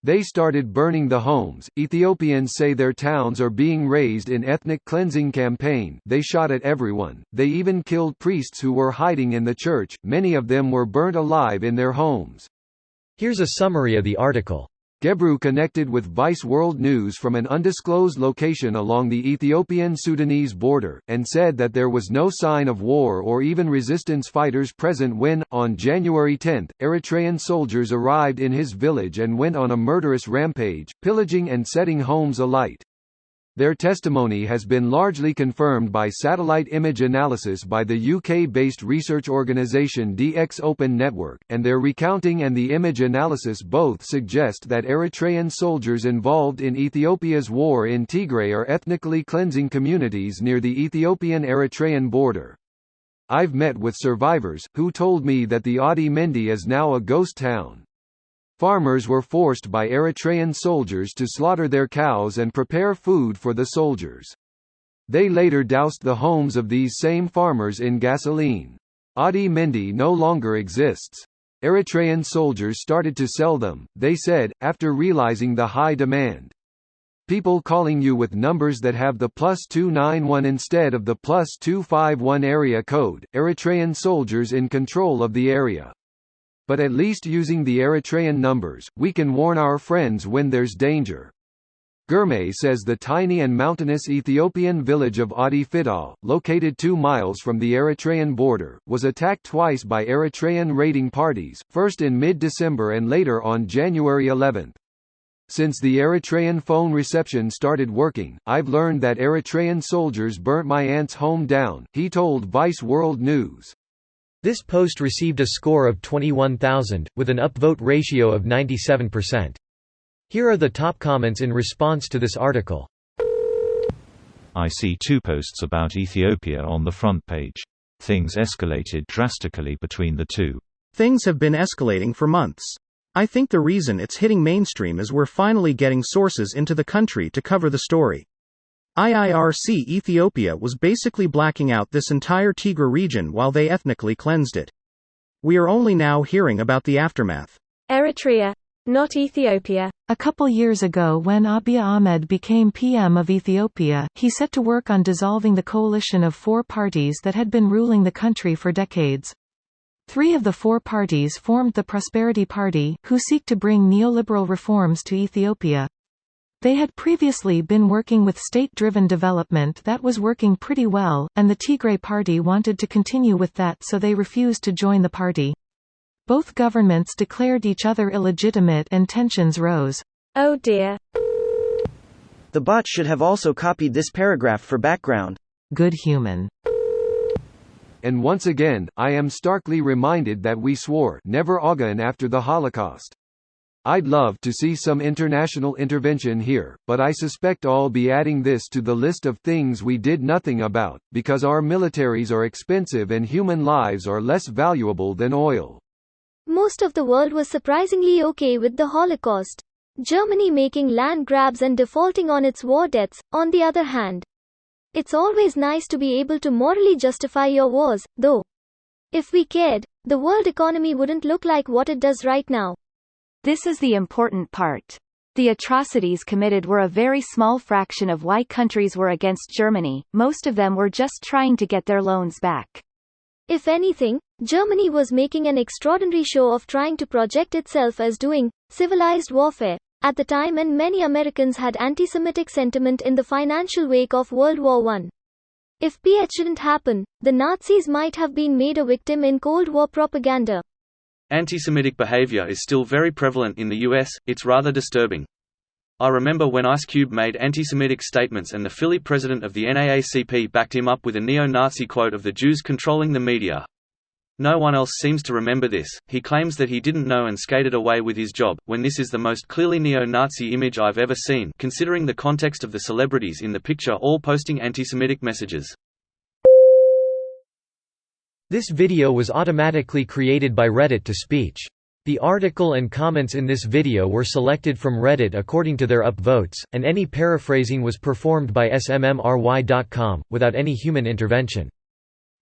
They started burning the homes. Ethiopians say their towns are being razed in ethnic cleansing campaign. They shot at everyone. They even killed priests who were hiding in the church. Many of them were burnt alive in their homes. Here's a summary of the article. Gebru connected with Vice World News from an undisclosed location along the Ethiopian-Sudanese border, and said that there was no sign of war or even resistance fighters present when, on January 10, Eritrean soldiers arrived in his village and went on a murderous rampage, pillaging and setting homes alight. Their testimony has been largely confirmed by satellite image analysis by the UK-based research organisation DX Open Network, and their recounting and the image analysis both suggest that Eritrean soldiers involved in Ethiopia's war in Tigray are ethnically cleansing communities near the Ethiopian-Eritrean border. I've met with survivors, who told me that the Adi Mendi is now a ghost town. Farmers were forced by Eritrean soldiers to slaughter their cows and prepare food for the soldiers. They later doused the homes of these same farmers in gasoline. Adi Mendi no longer exists. Eritrean soldiers started to sell them, they said, after realizing the high demand. People calling you with numbers that have the +291 instead of the +251 area code, Eritrean soldiers in control of the area. But at least using the Eritrean numbers, we can warn our friends when there's danger. Gurmay says the tiny and mountainous Ethiopian village of Adi Fidal, located 2 miles from the Eritrean border, was attacked twice by Eritrean raiding parties, first in mid-December and later on January 11. Since the Eritrean phone reception started working, I've learned that Eritrean soldiers burnt my aunt's home down, he told Vice World News. This post received a score of 21,000, with an upvote ratio of 97%. Here are the top comments in response to this article. I see 2 posts about Ethiopia on the front page. Things escalated drastically between the two. Things have been escalating for months. I think the reason it's hitting mainstream is we're finally getting sources into the country to cover the story. IIRC Ethiopia was basically blacking out this entire Tigray region while they ethnically cleansed it. We are only now hearing about the aftermath. Eritrea, not Ethiopia. A couple years ago when Abiy Ahmed became PM of Ethiopia, he set to work on dissolving the coalition of 4 parties that had been ruling the country for decades. 3 of the 4 parties formed the Prosperity Party, who seek to bring neoliberal reforms to Ethiopia. They had previously been working with state-driven development that was working pretty well, and the Tigray Party wanted to continue with that, so they refused to join the party. Both governments declared each other illegitimate and tensions rose. Oh dear. The bot should have also copied this paragraph for background. Good human. And once again, I am starkly reminded that we swore never again after the Holocaust. I'd love to see some international intervention here, but I suspect I'll be adding this to the list of things we did nothing about, because our militaries are expensive and human lives are less valuable than oil. Most of the world was surprisingly okay with the Holocaust. Germany making land grabs and defaulting on its war debts, on the other hand. It's always nice to be able to morally justify your wars, though. If we cared, the world economy wouldn't look like what it does right now. This is the important part. The atrocities committed were a very small fraction of why countries were against Germany, most of them were just trying to get their loans back. If anything, Germany was making an extraordinary show of trying to project itself as doing civilized warfare at the time, and many Americans had anti-Semitic sentiment in the financial wake of World War I. If PH didn't happen, the Nazis might have been made a victim in Cold War propaganda. Anti-Semitic behavior is still very prevalent in the US, it's rather disturbing. I remember when Ice Cube made anti-Semitic statements and the Philly president of the NAACP backed him up with a neo-Nazi quote of the Jews controlling the media. No one else seems to remember this. He claims that he didn't know and skated away with his job, when this is the most clearly neo-Nazi image I've ever seen, considering the context of the celebrities in the picture all posting anti-Semitic messages. This video was automatically created by Reddit to speech. The article and comments in this video were selected from Reddit according to their upvotes, and any paraphrasing was performed by smmry.com, without any human intervention.